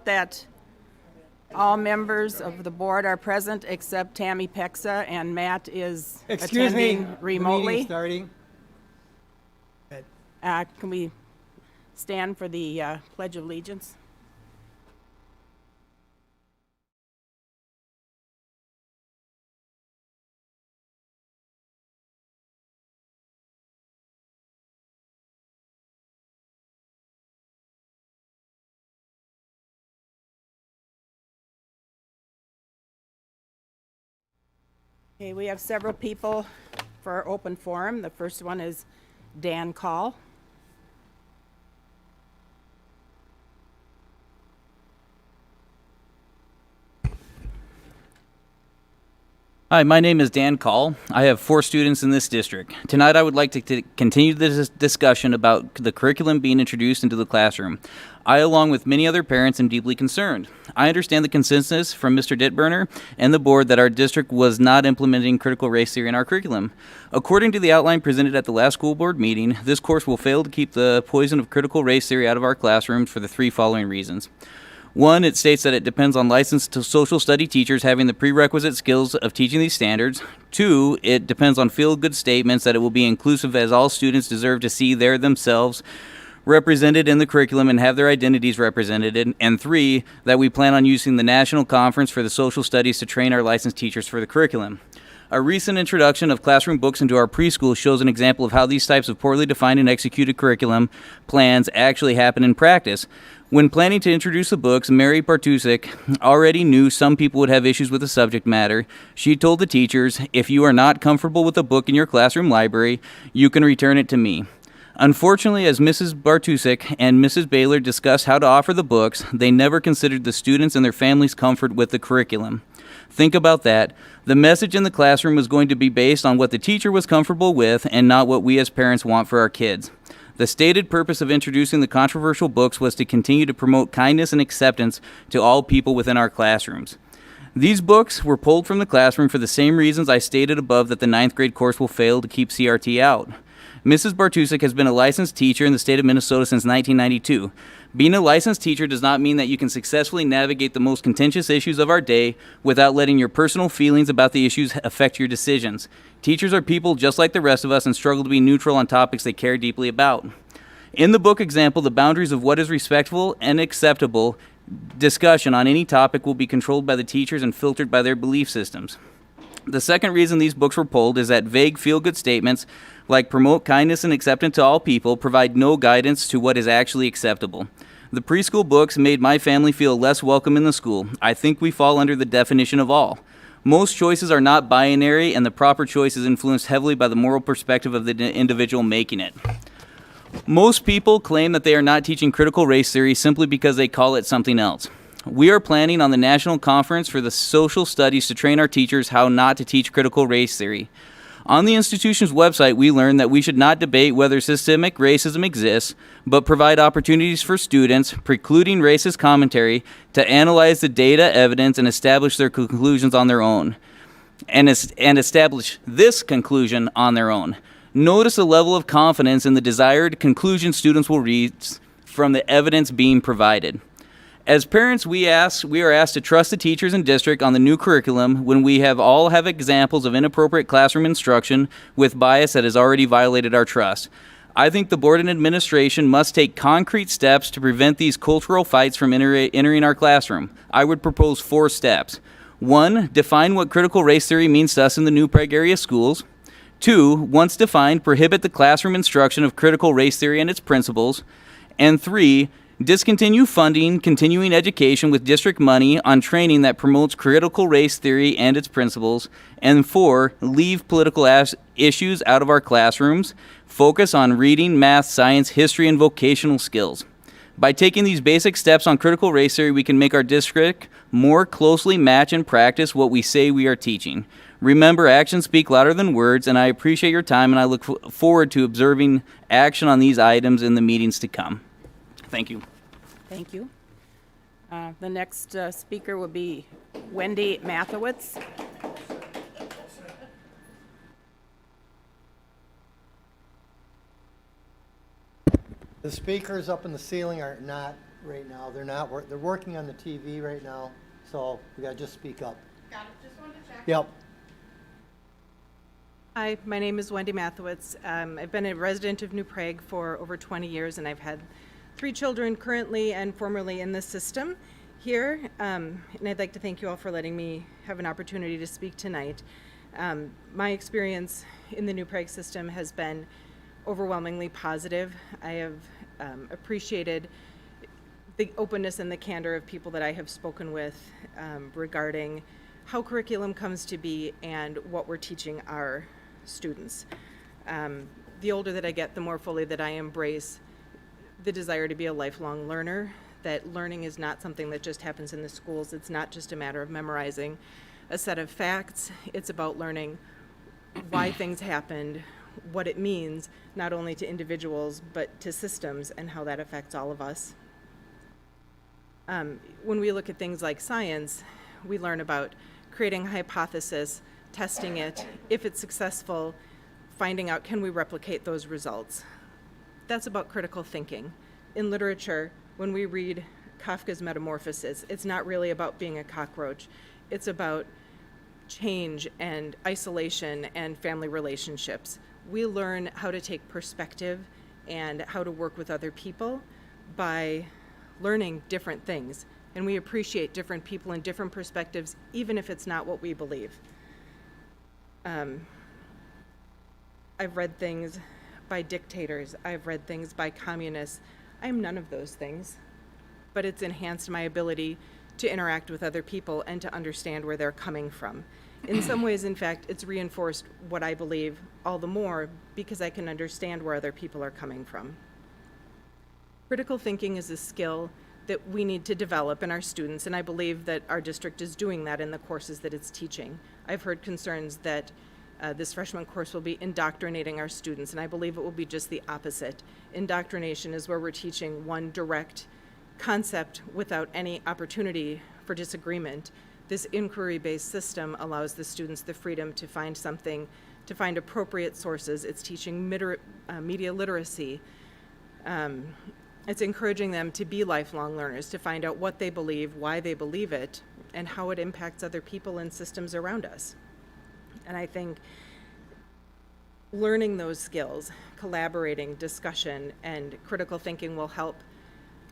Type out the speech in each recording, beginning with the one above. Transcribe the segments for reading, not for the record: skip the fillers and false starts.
that all members of the board are present except Tammy Pexa, and Matt is attending remotely. The meeting's starting. Can we stand for the Pledge of Allegiance? Okay, we have several people for our open forum. The first one is Dan Call. Hi, my name is Dan Call. I have 4 students in this district. Tonight I would like to continue this discussion about the curriculum being introduced into the classroom. I, along with many other parents, am deeply concerned. I understand the consensus from Mr. Dittburner and the board that our district was not implementing critical race theory in our curriculum. According to the outline presented at the last school board meeting, this course will fail to keep the poison of critical race theory out of our classrooms for the 3 following reasons. 1, it states that it depends on licensed social study teachers having the prerequisite skills of teaching these standards. 2, it depends on feel-good statements that it will be inclusive as all students deserve to see themselves represented in the curriculum and have their identities represented. And 3, that we plan on using the National Conference for the Social Studies to train our licensed teachers for the curriculum. A recent introduction of classroom books into our preschool shows an example of how these types of poorly defined and executed curriculum plans actually happen in practice. When planning to introduce the books, Mary Bartusek already knew some people would have issues with the subject matter. She told the teachers, if you are not comfortable with a book in your classroom library, you can return it to me. Unfortunately, as Mrs. Bartusek and Mrs. Baylor discussed how to offer the books, they never considered the students and their families' comfort with the curriculum. Think about that. The message in the classroom was going to be based on what the teacher was comfortable with and not what we as parents want for our kids. The stated purpose of introducing the controversial books was to continue to promote kindness and acceptance to all people within our classrooms. These books were pulled from the classroom for the same reasons I stated above that the 9th grade course will fail to keep CRT out. Mrs. Bartusek has been a licensed teacher in the state of Minnesota since 1992. Being a licensed teacher does not mean that you can successfully navigate the most contentious issues of our day without letting your personal feelings about the issues affect your decisions. Teachers are people just like the rest of us and struggle to be neutral on topics they care deeply about. In the book example, the boundaries of what is respectful and acceptable discussion on any topic will be controlled by the teachers and filtered by their belief systems. The second reason these books were pulled is that vague feel-good statements like promote kindness and acceptance to all people provide no guidance to what is actually acceptable. The preschool books made my family feel less welcome in the school. I think we fall under the definition of all. Most choices are not binary, and the proper choice is influenced heavily by the moral perspective of the individual making it. Most people claim that they are not teaching critical race theory simply because they call it something else. We are planning on the National Conference for the Social Studies to train our teachers how not to teach critical race theory. On the institution's website, we learned that we should not debate whether systemic racism exists, but provide opportunities for students, precluding racist commentary, to analyze the data, evidence, and establish their conclusions on their own. And establish this conclusion on their own. Notice the level of confidence in the desired conclusion students will reach from the evidence being provided. As parents, we are asked to trust the teachers and district on the new curriculum when we all have examples of inappropriate classroom instruction with bias that has already violated our trust. I think the board and administration must take concrete steps to prevent these cultural fights from entering our classroom. I would propose 4 steps. 1, define what critical race theory means to us in the new Prague area schools. 2, once defined, prohibit the classroom instruction of critical race theory and its principles. And 3, discontinue funding continuing education with district money on training that promotes critical race theory and its principles. And 4, leave political issues out of our classrooms. Focus on reading, math, science, history, and vocational skills. By taking these basic steps on critical race theory, we can make our district more closely match and practice what we say we are teaching. Remember, actions speak louder than words, and I appreciate your time, and I look forward to observing action on these items in the meetings to come. Thank you. Thank you. The next speaker will be Wendy Mathowitz. The speakers up in the ceiling are not right now. They're not they're working on the TV right now, so we gotta just speak up. Got it, just wanted to check. Yep. Hi, my name is Wendy Mathewitz. I've been a resident of New Prague for over 20 years, and I've had 3 children currently and formerly in the system here. And I'd like to thank you all for letting me have an opportunity to speak tonight. My experience in the New Prague system has been overwhelmingly positive. I have appreciated the openness and the candor of people that I have spoken with regarding how curriculum comes to be and what we're teaching our students. The older that I get, the more fully that I embrace the desire to be a lifelong learner, that learning is not something that just happens in the schools. It's not just a matter of memorizing a set of facts. It's about learning why things happened, what it means, not only to individuals, but to systems and how that affects all of us. When we look at things like science, we learn about creating a hypothesis, testing it. If it's successful, finding out, can we replicate those results? That's about critical thinking. In literature, when we read Kafka's Metamorphoses, it's not really about being a cockroach. It's about change and isolation and family relationships. We learn how to take perspective and how to work with other people by learning different things. And we appreciate different people and different perspectives, even if it's not what we believe. I've read things by dictators. I've read things by communists. I'm none of those things, but it's enhanced my ability to interact with other people and to understand where they're coming from. In some ways, in fact, it's reinforced what I believe all the more because I can understand where other people are coming from. Critical thinking is a skill that we need to develop in our students, and I believe that our district is doing that in the courses that it's teaching. I've heard concerns that this freshman course will be indoctrinating our students, and I believe it will be just the opposite. Indoctrination is where we're teaching one direct concept without any opportunity for disagreement. This inquiry-based system allows the students the freedom to find something, to find appropriate sources. It's teaching media literacy. It's encouraging them to be lifelong learners, to find out what they believe, why they believe it, and how it impacts other people and systems around us. And I think learning those skills, collaborating, discussion, and critical thinking will help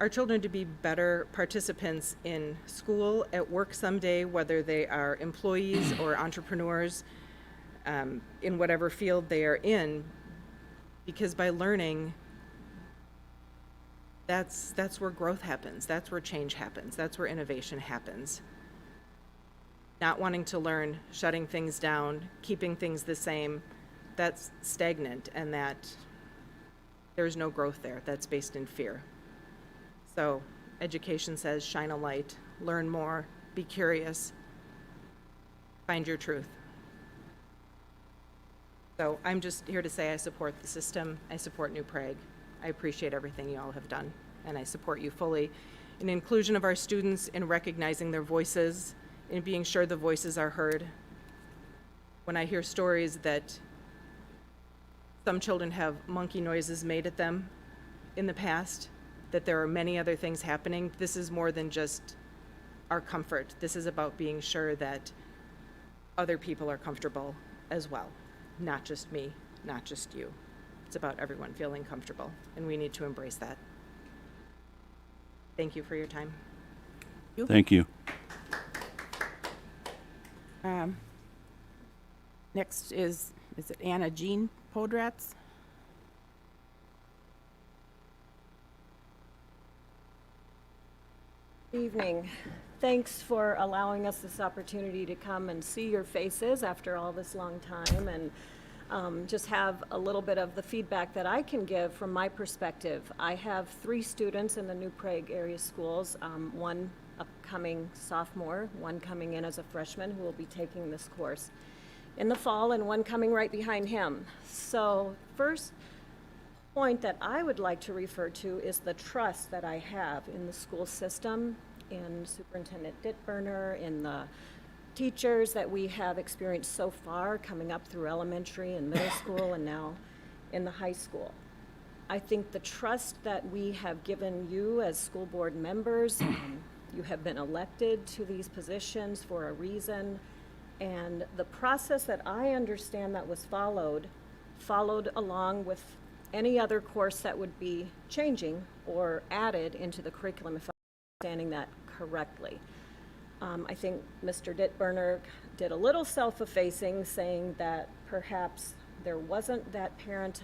our children to be better participants in school, at work someday, whether they are employees or entrepreneurs, in whatever field they are in, because by learning, that's where growth happens, that's where change happens, that's where innovation happens. Not wanting to learn, shutting things down, keeping things the same, that's stagnant, and that there's no growth there. That's based in fear. So education says shine a light, learn more, be curious, find your truth. So I'm just here to say I support the system, I support New Prague. I appreciate everything you all have done, and I support you fully in inclusion of our students, in recognizing their voices, in being sure the voices are heard. When I hear stories that some children have monkey noises made at them in the past, that there are many other things happening, this is more than just our comfort. This is about being sure that other people are comfortable as well, not just me, not just you. It's about everyone feeling comfortable, and we need to embrace that. Thank you for your time. Thank you. Next is it Anna Jean Podratz? Good evening. Thanks for allowing us this opportunity to come and see your faces after all this long time, and just have a little bit of the feedback that I can give from my perspective. I have 3 students in the New Prague area schools, one upcoming sophomore, one coming in as a freshman who will be taking this course in the fall, and one coming right behind him. So first point that I would like to refer to is the trust that I have in the school system, in Superintendent Dittberner, in the teachers that we have experienced so far coming up through elementary and middle school and now in the high school. I think the trust that we have given you as school board members, you have been elected to these positions for a reason, and the process that I understand that was followed along with any other course that would be changing or added into the curriculum, if I'm understanding that correctly. I think Mr. Dittberner did a little self-effacing, saying that perhaps there wasn't that parent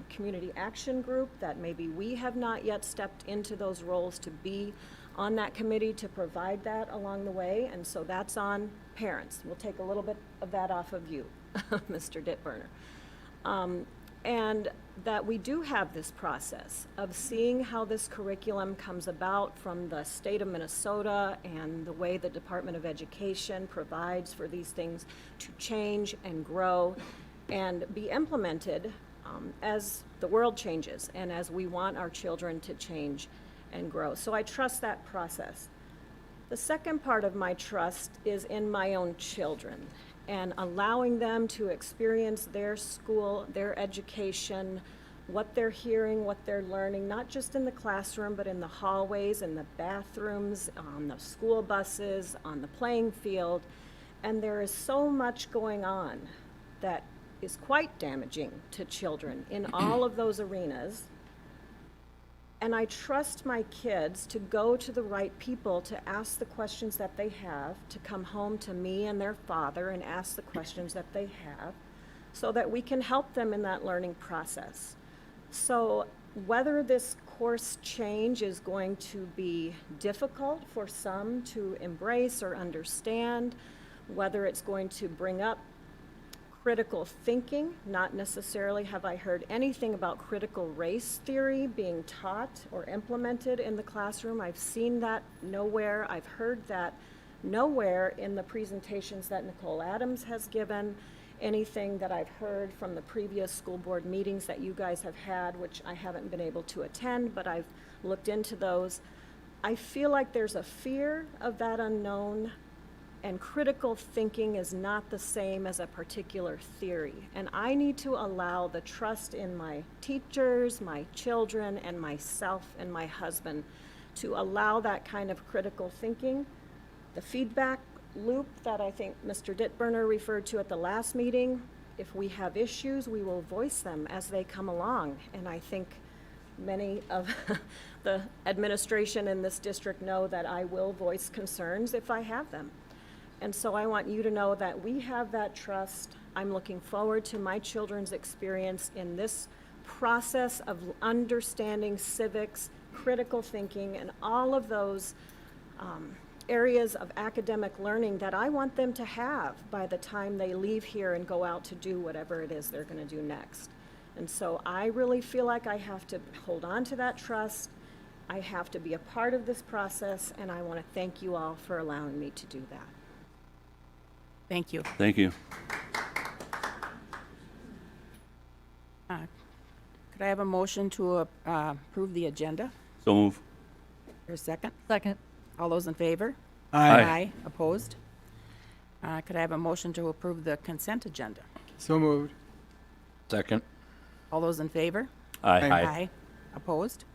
community action group, that maybe we have not yet stepped into those roles to be on that committee to provide that along the way, and so that's on parents. We'll take a little bit of that off of you, Mr. Dittberner. And that we do have this process of seeing how this curriculum comes about from the state of Minnesota and the way the Department of Education provides for these things to change and grow and be implemented as the world changes and as we want our children to change and grow. So I trust that process. The second part of my trust is in my own children and allowing them to experience their school, their education, what they're hearing, what they're learning, not just in the classroom, but in the hallways, in the bathrooms, on the school buses, on the playing field. And there is so much going on that is quite damaging to children in all of those arenas. And I trust my kids to go to the right people to ask the questions that they have, to come home to me and their father and ask the questions that they have, so that we can help them in that learning process. So whether this course change is going to be difficult for some to embrace or understand, whether it's going to bring up critical thinking, not necessarily have I heard anything about critical race theory being taught or implemented in the classroom. I've seen that nowhere. I've heard that nowhere in the presentations that Nicole Adams has given, anything that I've heard from the previous school board meetings that you guys have had, which I haven't been able to attend, but I've looked into those. I feel like there's a fear of that unknown, and critical thinking is not the same as a particular theory. And I need to allow the trust in my teachers, my children, and myself and my husband to allow that kind of critical thinking. The feedback loop that I think Mr. Dittberner referred to at the last meeting, if we have issues, we will voice them as they come along. And I think many of the administration in this district know that I will voice concerns if I have them. And so I want you to know that we have that trust. I'm looking forward to my children's experience in this process of understanding civics, critical thinking, and all of those areas of academic learning that I want them to have by the time they leave here and go out to do whatever it is they're going to do next. And so I really feel like I have to hold on to that trust. I have to be a part of this process, and I want to thank you all for allowing me to do that. Thank you. Thank you. Could I have a motion to approve the agenda? So move. For a second? Second. All those in favor? Aye. Opposed? Could I have a motion to approve the consent agenda? So moved. Second. All those in favor? Aye. Opposed?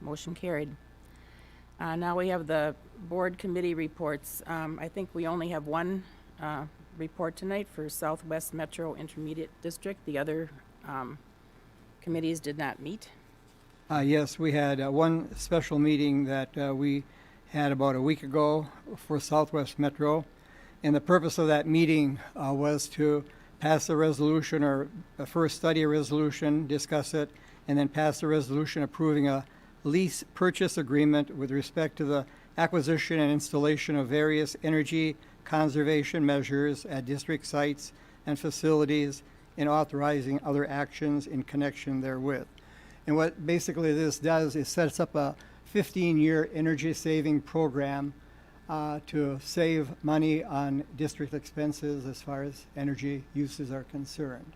Motion carried. Now we have the board committee reports. I think we only have one report tonight for Southwest Metro Intermediate District. The other committees did not meet. Yes, we had one special meeting that we had about a week ago for Southwest Metro. And the purpose of that meeting was to pass a resolution, or first study a resolution, discuss it, and then pass a resolution approving a lease purchase agreement with respect to the acquisition and installation of various energy conservation measures at district sites and facilities, and authorizing other actions in connection therewith. And what basically this does is sets up a 15-year energy saving program to save money on district expenses as far as energy uses are concerned.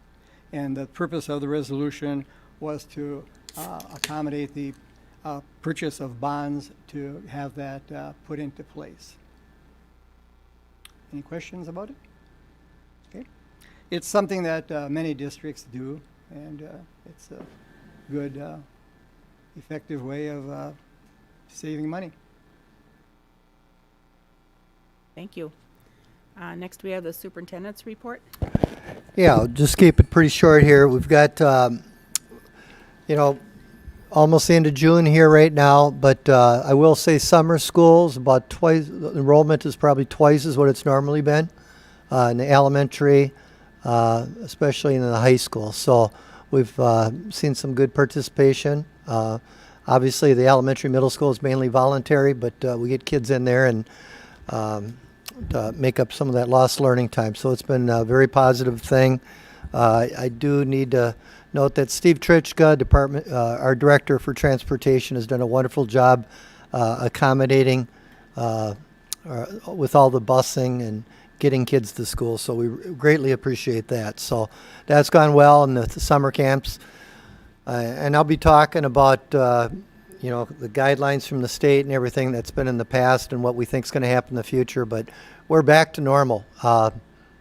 And the purpose of the resolution was to accommodate the purchase of bonds to have that put into place. Any questions about it? Okay. It's something that many districts do, and it's a good effective way of saving money. Thank you. Next, we have the superintendent's report. Yeah, I'll just keep it pretty short here. We've got, almost the end of June here right now, but I will say summer schools, about twice, enrollment is probably twice as what it's normally been in the elementary, especially in the high school. So we've seen some good participation. Obviously, the elementary, middle school is mainly voluntary, but we get kids in there and to make up some of that lost learning time. So it's been a very positive thing. I do need to note that Steve Trichka, our director for transportation, has done a wonderful job accommodating with all the busing and getting kids to school. So we greatly appreciate that. So that's gone well in the summer camps. And I'll be talking about the guidelines from the state and everything that's been in the past and what we think is going to happen in the future. But we're back to normal.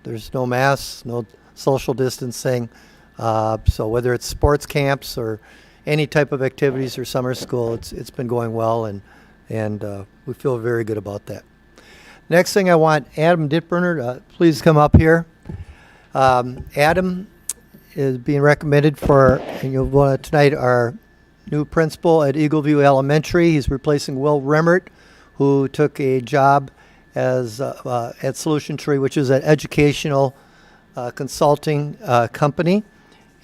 There's no masks, no social distancing. So whether it's sports camps or any type of activities or summer school, it's been going well, and we feel very good about that. Next thing I want Adam Dittburner to please come up here. Adam is being recommended for, and you'll want tonight, our new principal at Eagleview Elementary. He's replacing Will Remmert, who took a job as at Solution Tree, which is an educational consulting company.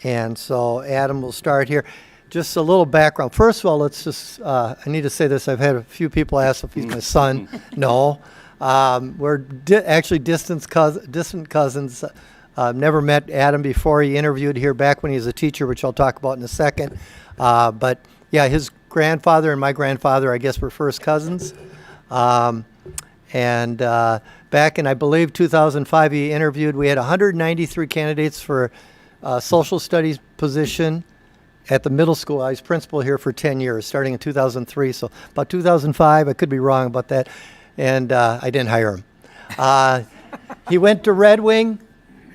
And so Adam will start here. Just a little background. First of all, let's just, I need to say this. I've had a few people ask if he's my son. No. We're actually distant cousins. Never met Adam before. He interviewed here back when he was a teacher, which I'll talk about in a second. But yeah, his grandfather and my grandfather, I guess, were first cousins. And back in, I believe, 2005, he interviewed. We had 193 candidates for a social studies position at the middle school. I was principal here for 10 years, starting in 2003. So about 2005, I could be wrong about that. And I didn't hire him. He went to Red Wing,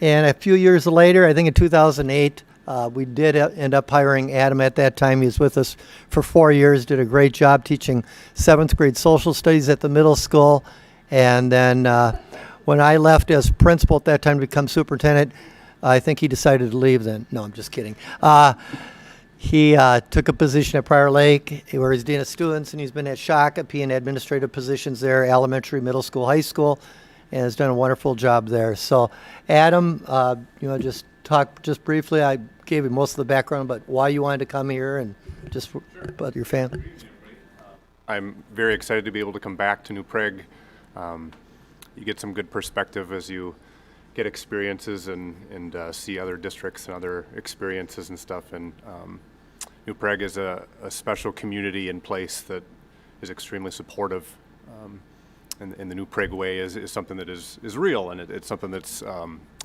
and a few years later, I think in 2008, we did end up hiring Adam at that time. He was with us for 4 years, did a great job teaching 7th grade social studies at the middle school. And then when I left as principal at that time to become superintendent, I think he decided to leave then. No, I'm just kidding. He took a position at Prior Lake where he's dean of students, and he's been at Shakopee in administrative positions there, elementary, middle school, high school, and has done a wonderful job there. So Adam, just talk just briefly. I gave you most of the background about why you wanted to come here and just about your family. I'm very excited to be able to come back to New Prague. You get some good perspective as you get experiences and see other districts and other experiences and stuff. And New Prague is a special community and place that is extremely supportive. And the New Prague way is something that is real, and it's something that's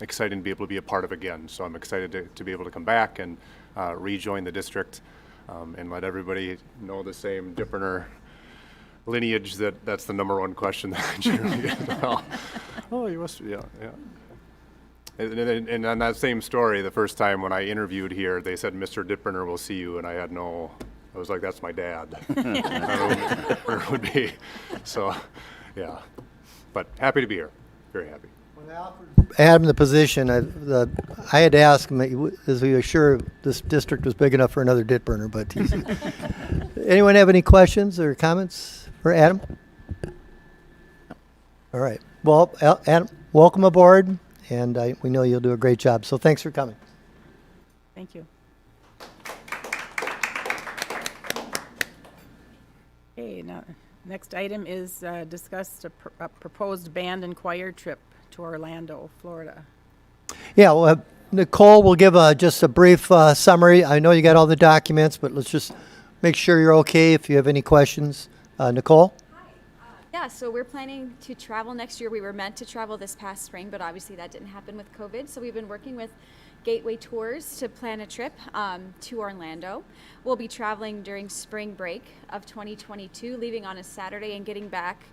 exciting to be able to be a part of again. So I'm excited to be able to come back and rejoin the district and let everybody know the same Dittburner lineage. That's the number one question that I generally get. Oh, you must, yeah. And on that same story, the first time when I interviewed here, they said, Mr. Dittburner will see you, and I was like, that's my dad. I don't know who Dittburner would be. So, yeah. But happy to be here. Very happy. When I offered Adam the position, I had to ask him, is he sure this district was big enough for another Dittburner? But anyone have any questions or comments for Adam? All right. Well, Adam, welcome aboard. And we know you'll do a great job. So thanks for coming. Thank you. Okay, now, next item is discuss a proposed band and choir trip to Orlando, Florida. Yeah, well, Nicole will give just a brief summary. I know you got all the documents, but let's just make sure you're okay if you have any questions. Nicole? Yeah, so we're planning to travel next year. We were meant to travel this past spring, but obviously that didn't happen with COVID. So we've been working with Gateway Tours to plan a trip to Orlando. We'll be traveling during spring break of 2022, leaving on a Saturday and getting back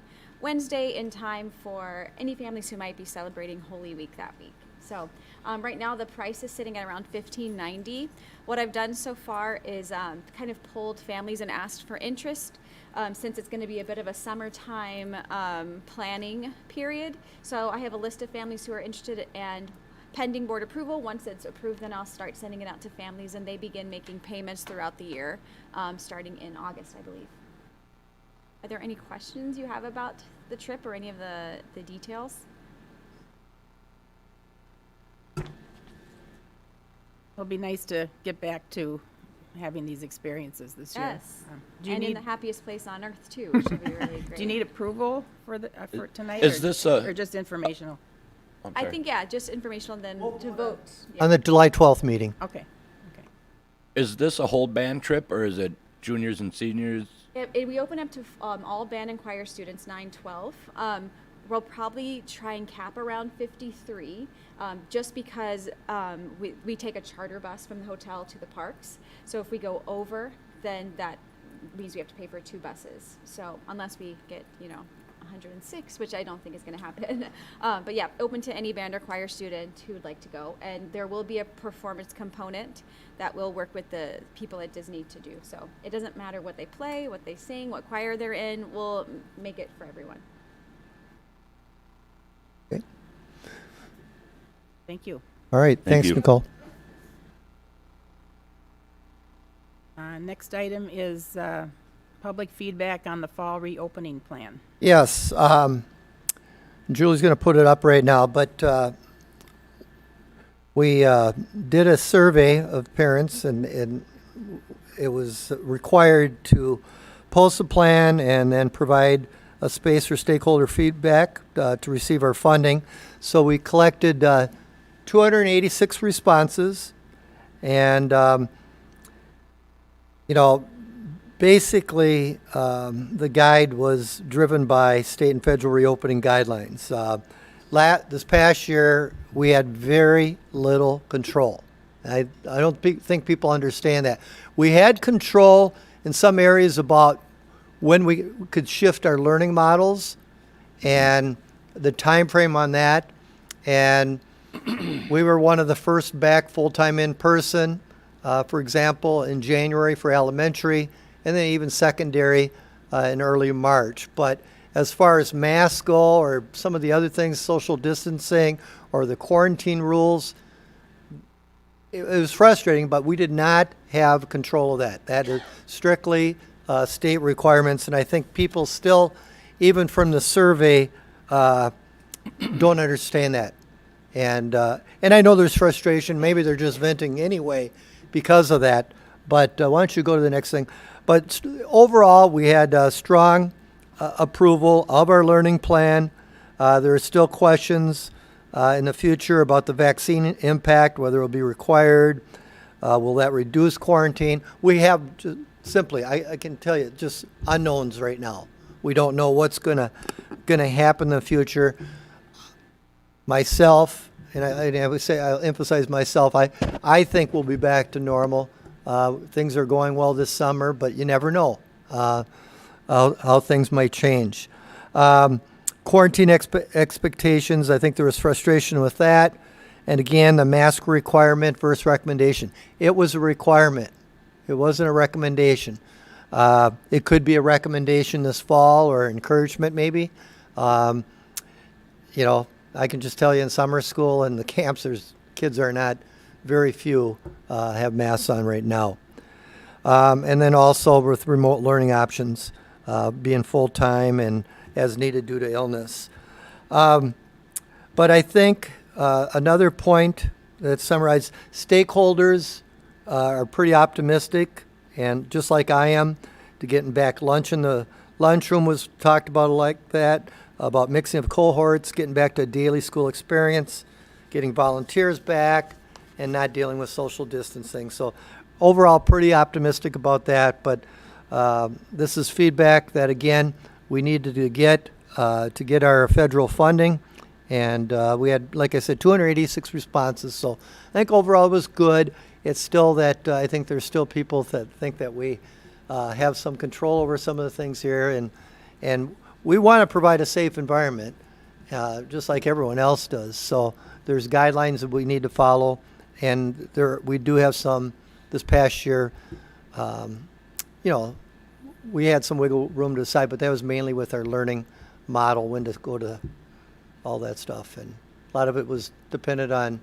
Wednesday in time for any families who might be celebrating Holy Week that week. So right now the price is sitting at around $15.90. What I've done so far is kind of polled families and asked for interest since it's going to be a bit of a summertime planning period. So I have a list of families who are interested, and pending board approval, once it's approved, then I'll start sending it out to families and they begin making payments throughout the year, starting in August, I believe. Are there any questions you have about the trip or any of the details? It'll be nice to get back to having these experiences this year. Yes. Do you And in need, the happiest place on earth too, which will be really great. do you need approval for for tonight? Is or- this Or just informational? I'm I sorry. think, yeah, just informational, then to vote. On the July 12th meeting. Okay, okay. Is this a whole band trip, or is it juniors and seniors? We open up to all band and choir students, 9-12. We'll probably try and cap around 53, just because we take a charter bus from the hotel to the parks. So if we go over, then that means we have to pay for 2 buses. So unless we get, 106, which I don't think is going to happen. But yeah, open to any band or choir student who would like to go. And there will be a performance component that will work with the people at Disney to do. So it doesn't matter what they play, what they sing, what choir they're in, we'll make it for everyone. Okay. Thank you. All right, thanks, you. Nicole. Next item is public feedback on the fall reopening plan. Yes, Julie's going to put it up right now, but we did a survey of parents, and it was required to post a plan and then provide a space for stakeholder feedback to receive our funding. So we collected 286 responses, and basically, the guide was driven by state and federal reopening guidelines. This past year, we had very little control. I don't think people understand that. We had control in some areas about when we could shift our learning models and the time frame on that. And we were one of the first back full-time in person, for example, in January for elementary, and then even secondary in early March. But as far as masks go, or some of the other things, social distancing, or the quarantine rules, it was frustrating, but we did not have control of that. That is strictly state requirements, and I think people still, even from the survey, don't understand that. And I know there's frustration. Maybe they're just venting anyway because of that. But why don't you go to the next thing? But overall, we had strong approval of our learning plan. There are still questions in the future about the vaccine impact, whether it will be required. Will that reduce quarantine? We have simply, I can tell you, just unknowns right now. We don't know what's gonna happen in the future. Myself, and I would say, I'll emphasize myself, I think we'll be back to normal. Things are going well this summer, but you never know how things might change. Quarantine expectations, I think there was frustration with that. And again, the mask requirement versus recommendation. It was a requirement. It wasn't a recommendation. It could be a recommendation this fall or encouragement maybe. I can just tell you in summer school and the camps, kids are not, very few have masks on right now. And then also with remote learning options, being full-time and as needed due to illness. But I think another point that summarized, stakeholders are pretty optimistic, and just like I am, to getting back lunch in the lunchroom was talked about like that, about mixing of cohorts, getting back to a daily school experience, getting volunteers back, and not dealing with social distancing. So overall, pretty optimistic about that, but this is feedback that, again, we needed to get our federal funding, and we had, like I said, 286 responses, so I think overall it was good. It's still that I think there's still people that think that we have some control over some of the things here, and we want to provide a safe environment. just like everyone else does. So there's guidelines that we need to follow, and we do have some this past year. We had some wiggle room to decide, but that was mainly with our learning model, when to go to all that stuff. And a lot of it was dependent on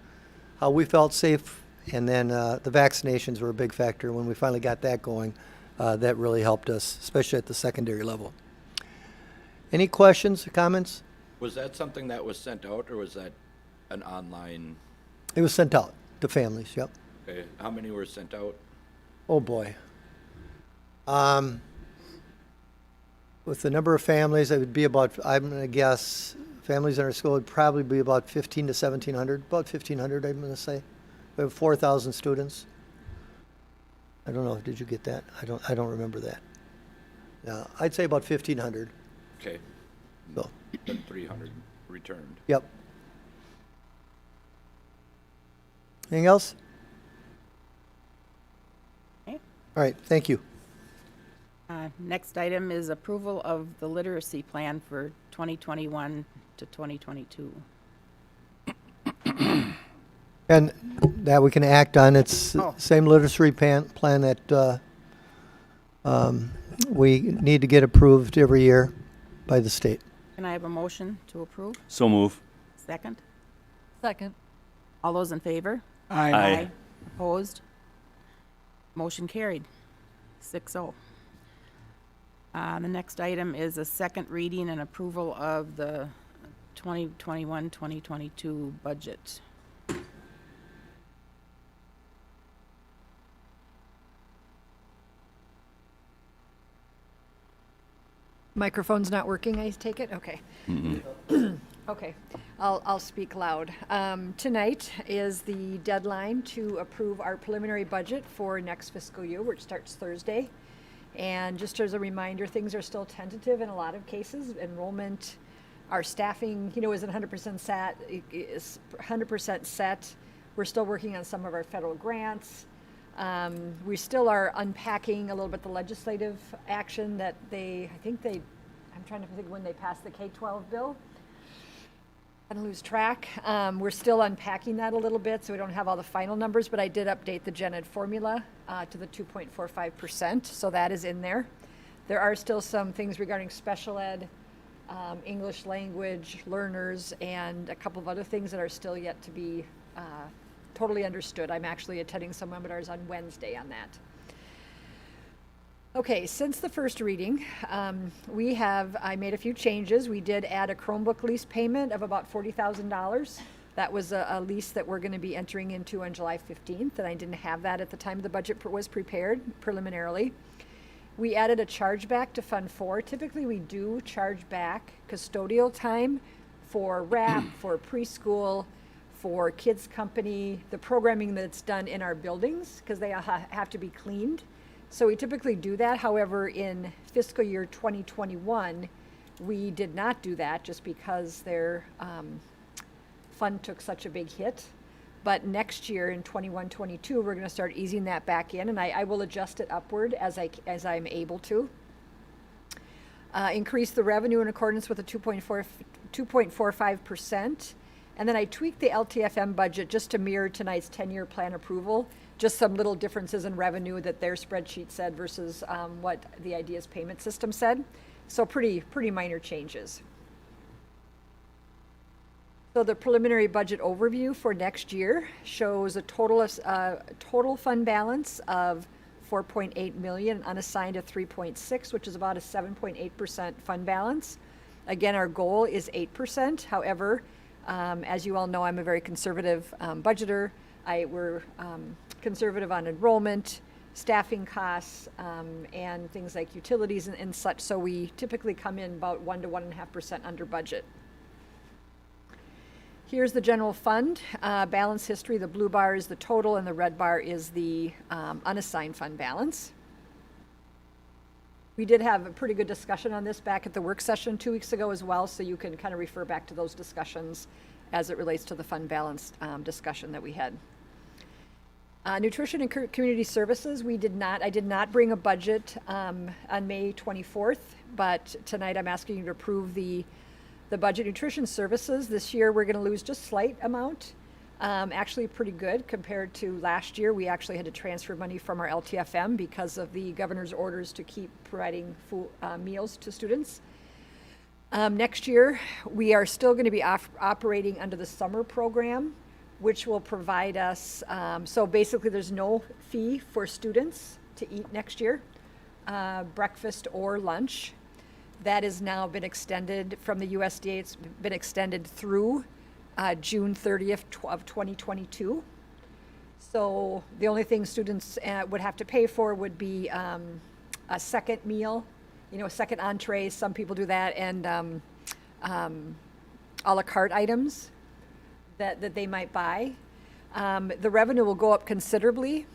how we felt safe, and then the vaccinations were a big factor. When we finally got that going, that really helped us, especially at the secondary level. Any questions or comments? Was that something that was sent out, or was that an online? It was sent out to families, yep. Okay, how many were sent out? Oh, boy. With the number of families, it would be about, I'm going to guess, families in our school would probably be about 1,500 to 1,700, about 1,500, I'm going to say. We have 4,000 students. I don't know, did you get that? I don't remember that. Yeah, I'd say about 1,500. Okay, So, then 300 returned. yep. Anything else? Okay. All right, thank you. Next item is approval of the literacy plan for 2021 to 2022. And that we can act on. It's Oh. same literacy plan that we need to get approved every year by the state. Can I have a motion to approve? So move. Second? Second. All those in favor? Aye. Opposed? Motion carried, 6-0. The next item is a second reading and approval of the 2021-2022 budget. Microphone's not working, I take it? Okay. Okay, I'll speak loud. Tonight is the deadline to approve our preliminary budget for next fiscal year, which starts Thursday. And just as a reminder, things are still tentative in a lot of cases. Enrollment, our staffing, isn't 100% set. Is 100% set. We're still working on some of our federal grants. We still are unpacking a little bit the legislative action that I'm trying to think when they passed the K-12 bill. I lose track. We're still unpacking that a little bit, so we don't have all the final numbers, but I did update the gen ed formula to the 2.45%, so that is in there. There are still some things regarding special ed, English language learners, and a couple of other things that are still yet to be totally understood. I'm actually attending some webinars on Wednesday on that. Okay, since the first reading, I made a few changes. We did add a Chromebook lease payment of about $40,000. That was a lease that we're going to be entering into on July 15th, and I didn't have that at the time the budget was prepared preliminarily. We added a chargeback to Fund 4. Typically, we do charge back custodial time for RAP, for preschool, for kids company, the programming that's done in our buildings, because they have to be cleaned. So we typically do that. However, in fiscal year 2021, we did not do that just because their fund took such a big hit. But next year in 21-22, we're going to start easing that back in, and I will adjust it upward as I'm able to. Increase the revenue in accordance with the 2.45%. And then I tweaked the LTFM budget just to mirror tonight's 10-year plan approval. Just some little differences in revenue that their spreadsheet said versus what the IDEA's payment system said. So pretty minor changes. So the preliminary budget overview for next year shows a total fund balance of $4.8 million, unassigned of 3.6, which is about a 7.8% fund balance. Again, our goal is 8%. However, as you all know, I'm a very conservative budgeter. We're conservative on enrollment, staffing costs, and things like utilities and such. So we typically come in about 1 to 1.5% under budget. Here's the general fund balance history. The blue bar is the total, and the red bar is the unassigned fund balance. We did have a pretty good discussion on this back at the work session 2 weeks ago as well, so you can kind of refer back to those discussions as it relates to the fund balance discussion that we had. Nutrition and community services, I did not bring a budget on May 24th, but tonight I'm asking you to approve the The budget nutrition services, this year, we're going to lose just slight amount. Actually pretty good compared to last year. We actually had to transfer money from our LTFM because of the governor's orders to keep providing food, meals to students. Next year, we are still going to be operating under the summer program, which will provide us, so basically there's no fee for students to eat next year, breakfast or lunch. That has now been extended from the USDA. It's been extended through June 30th of 2022. So the only thing students would have to pay for would be a second meal, a second entree. Some people do that, and a la carte items that they might buy. The revenue will go up considerably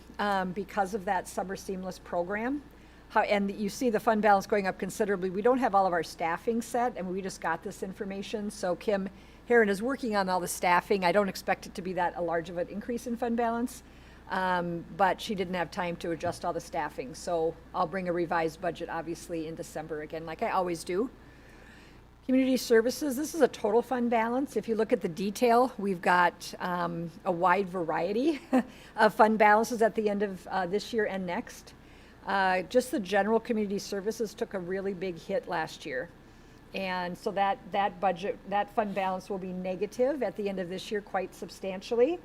because of that summer seamless program. And you see the fund balance going up considerably. We don't have all of our staffing set, and we just got this information. So Kim Heron is working on all the staffing. I don't expect it to be that a large of an increase in fund balance, but she didn't have time to adjust all the staffing. So I'll bring a revised budget, obviously, in December again, like I always do. Community services, this is a total fund balance. If you look at the detail, we've got a wide variety of fund balances at the end of this year and next. Just the general community services took a really big hit last year. And so that fund balance will be negative at the end of this year quite substantially.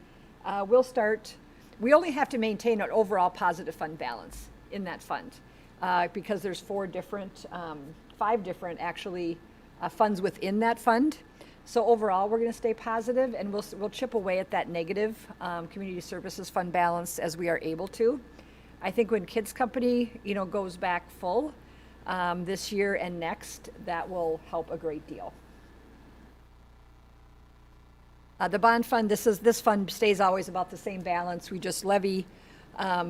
We only have to maintain an overall positive fund balance in that fund because there's five different actually funds within that fund. So overall, we're going to stay positive, and we'll chip away at that negative community services fund balance as we are able to. I think when Kids Company, goes back full this year and next, that will help a great deal. The bond fund, this fund stays always about the same balance. We just levy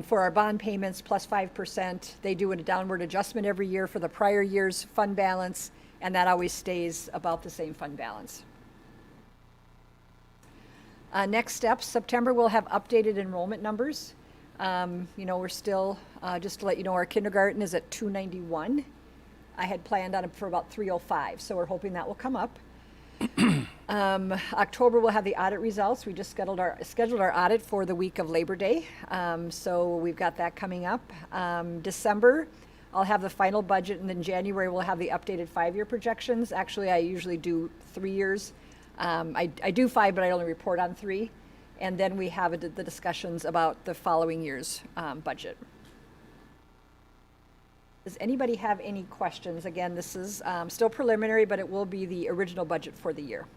for our bond payments plus 5%. They do a downward adjustment every year for the prior year's fund balance, and that always stays about the same fund balance. Next steps, September we'll have updated enrollment numbers. We're still, just to let you know, our kindergarten is at 291. I had planned on it for about 305, so we're hoping that will come up. October we'll have the audit results. We just scheduled our audit for the week of Labor Day, so we've got that coming up. December, I'll have the final budget, and then January we'll have the updated 5-year projections. Actually, I usually do 3 years. I do 5, but I only report on 3. And then we have the discussions about the following year's budget. Does anybody have any questions? Again, this is still preliminary, but it will be the original budget for the year.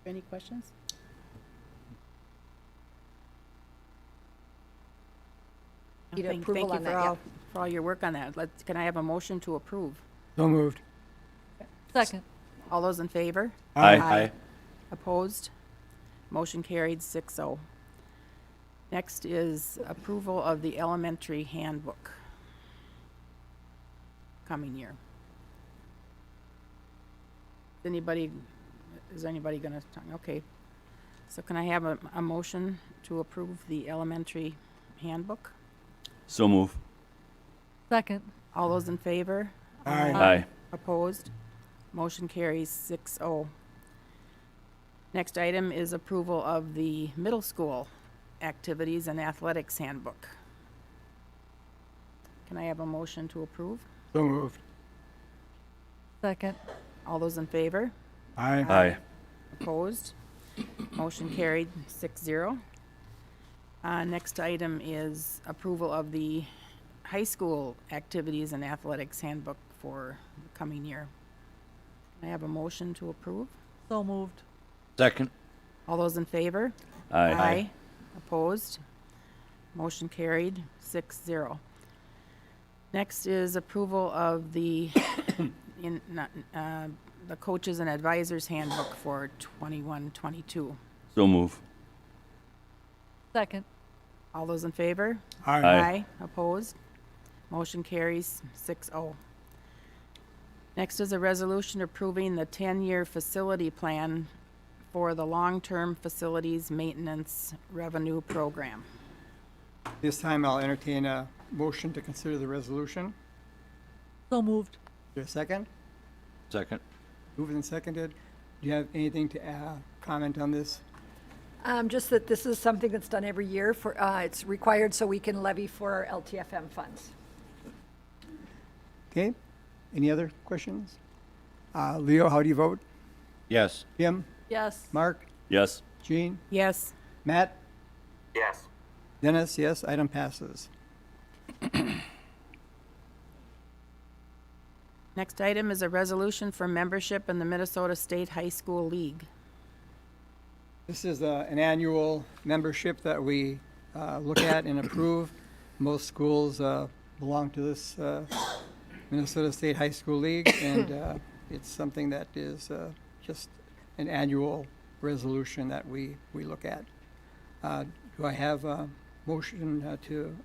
Any questions? Need Thank approval you on that, yeah. for all your work on that. Can I have a motion to approve? So moved. Second. All those in favor? Aye. Opposed? Motion carried 6-0. Next is approval of the elementary handbook. Coming year. Is anybody gonna talk? Okay. So can I have a motion to approve the elementary handbook? So move. Second. All those in favor? Aye. Opposed? Motion carries 6-0. Next item is approval of the middle school activities and athletics handbook. Can I have a motion to approve? So moved. Second. All those in favor? Aye. Opposed? Motion carried 6-0. Next item is approval of the high school activities and athletics handbook for the coming year. Can I have a motion to approve? So moved. Second. All those in favor? Aye. Opposed? Motion carried 6-0. Next is approval of the the coaches and advisors handbook for 21-22. So move. Second. All those in favor? Aye. Opposed? Motion carries 6-0. Next is a resolution approving the 10-year facility plan for the long-term facilities maintenance revenue program. This time I'll entertain a motion to consider the resolution. So moved. Is there a second? Second. Moved and seconded. Do you have anything to comment on this? Just that this is something that's done every year for, it's required so we can levy for LTFM funds. Okay, any other questions? Leo, how do you vote? Yes. Kim? Yes. Mark? Yes. Jean? Yes. Matt? Yes. Dennis, yes, item passes. Next item is a resolution for membership in the Minnesota State High School League. This is an annual membership that we look at and approve. Most schools belong to this Minnesota State High School League, and it's something that is just an annual resolution that we look at. Do I have a motion to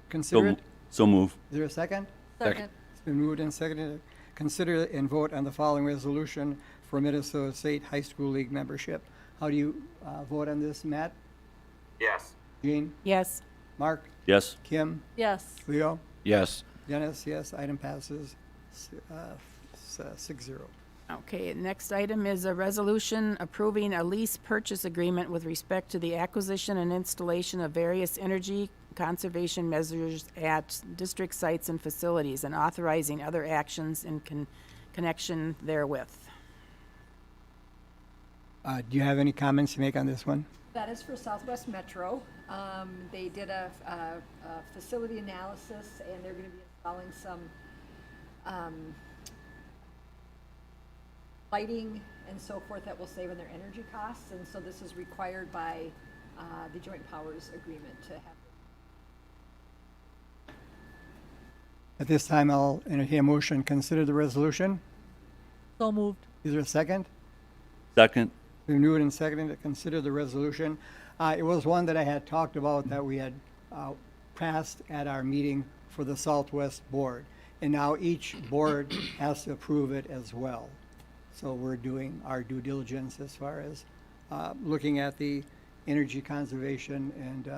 consider it? So move. Is there a second? Second. It's been moved and seconded. Consider and vote on the following resolution for Minnesota State High School League membership. How do you vote on this, Matt? Yes. Jean? Yes. Mark? Yes. Kim? Yes. Leo? Yes. Dennis, yes. Item passes 6-0. Okay, next item is a resolution approving a lease purchase agreement with respect to the acquisition and installation of various energy conservation measures at district sites and facilities and authorizing other actions in connection therewith. Do you have any comments to make on this one? That is for Southwest Metro. They did a facility analysis, and they're going to be installing some lighting and so forth that will save on their energy costs, and so this is required by the Joint Powers Agreement to have. At this time, I'll entertain a motion. Consider the resolution. So moved. Is there a second? Second. Been moved and seconded to consider the resolution. It was one that I had talked about that we had passed at our meeting for the Southwest Board. And now each board has to approve it as well. So we're doing our due diligence as far as looking at the energy conservation and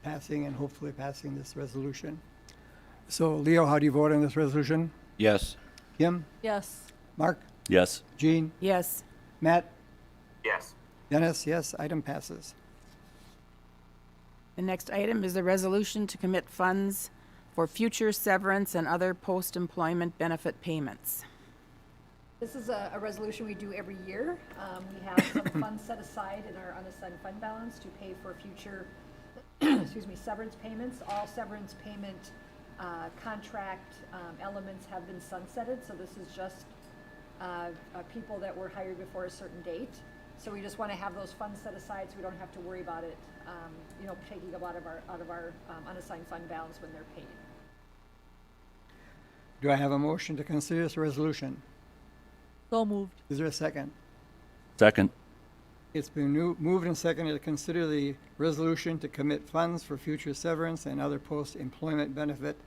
passing and hopefully passing this resolution. So Leo, how do you vote on this resolution? Yes. Kim? Yes. Mark? Yes. Jean? Yes. Matt? Yes. Dennis, yes, item passes. The next item is a resolution to commit funds for future severance and other post-employment benefit payments. This is a resolution we do every year. We have some funds set aside in our unassigned fund balance to pay for future, severance payments. All severance payment contract elements have been sunsetted, so this is just people that were hired before a certain date. So we just want to have those funds set aside so we don't have to worry about it, taking a lot of our unassigned fund balance when they're paid. Do I have a motion to consider this resolution? So moved. Is there a second? Second. It's been moved and seconded to consider the resolution to commit funds for future severance and other post-employment benefit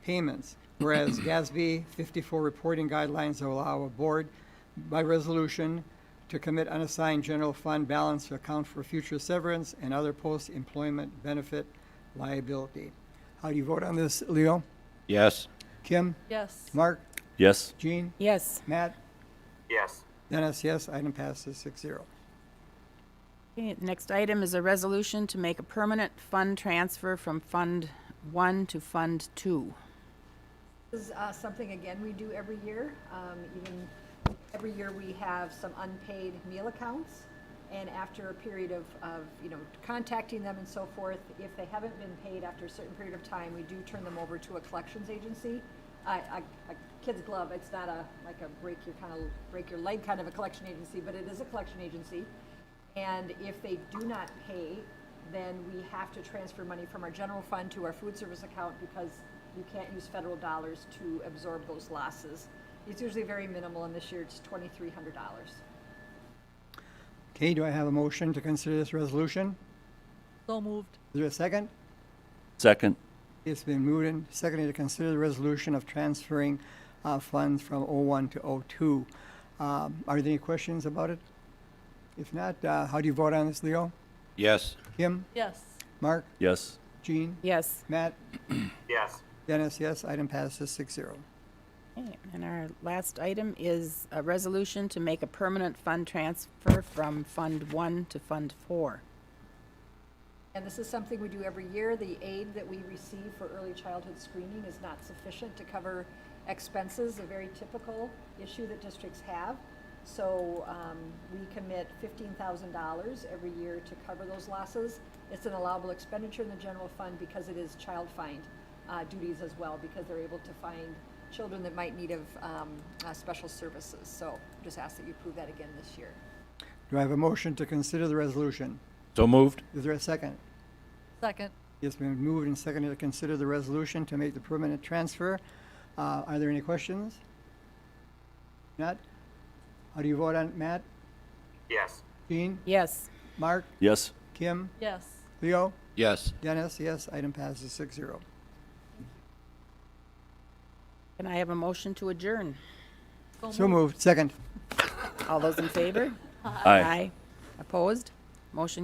payments. Whereas GASB 54 reporting guidelines allow a board by resolution to commit unassigned general fund balance to account for future severance and other post-employment benefit liability. How do you vote on this, Leo? Yes. Kim? Yes. Mark? Yes. Jean? Yes. Matt? Yes. Dennis, yes. Item passes 6-0. Okay, next item is a resolution to make a permanent fund transfer from Fund 1 to Fund 2. This is something, again, we do every year. Even every year we have some unpaid meal accounts. And after a period of contacting them and so forth, if they haven't been paid after a certain period of time, we do turn them over to a collections agency. A kid's glove, it's not like a break your leg kind of a collection agency, but it is a collection agency. And if they do not pay, then we have to transfer money from our general fund to our food service account because you can't use federal dollars to absorb those losses. It's usually very minimal, and this year it's $2,300. Okay, do I have a motion to consider this resolution? So moved. Is there a second? Second. It's been moved and seconded to consider the resolution of transferring funds from 01 to 02. Are there any questions about it? If not, how do you vote on this, Leo? Yes. Kim? Yes. Mark, Yes. Jean, Yes. Matt, Yes. Dennis, yes. Item passes 6-0. Okay, and our last item is a resolution to make a permanent fund transfer from Fund 1 to Fund 4. And this is something we do every year. The aid that we receive for early childhood screening is not sufficient to cover expenses, a very typical issue that districts have. So we commit $15,000 every year to cover those losses. It's an allowable expenditure in the general fund because it is child find duties as well, because they're able to find children that might need of special services. So just ask that you approve that again this year. Do I have a motion to consider the resolution? So moved. Is there a second? Second. Yes, we have moved and seconded to consider the resolution to make the permanent transfer. Are there any questions? Not? How do you vote on it, Matt? Yes. Jean? Yes. Mark? Yes. Kim? Yes. Leo? Yes. Dennis, yes. Item passes 6-0. Can I have a motion to adjourn? So moved. Second. All those in favor? Aye. Opposed? Motion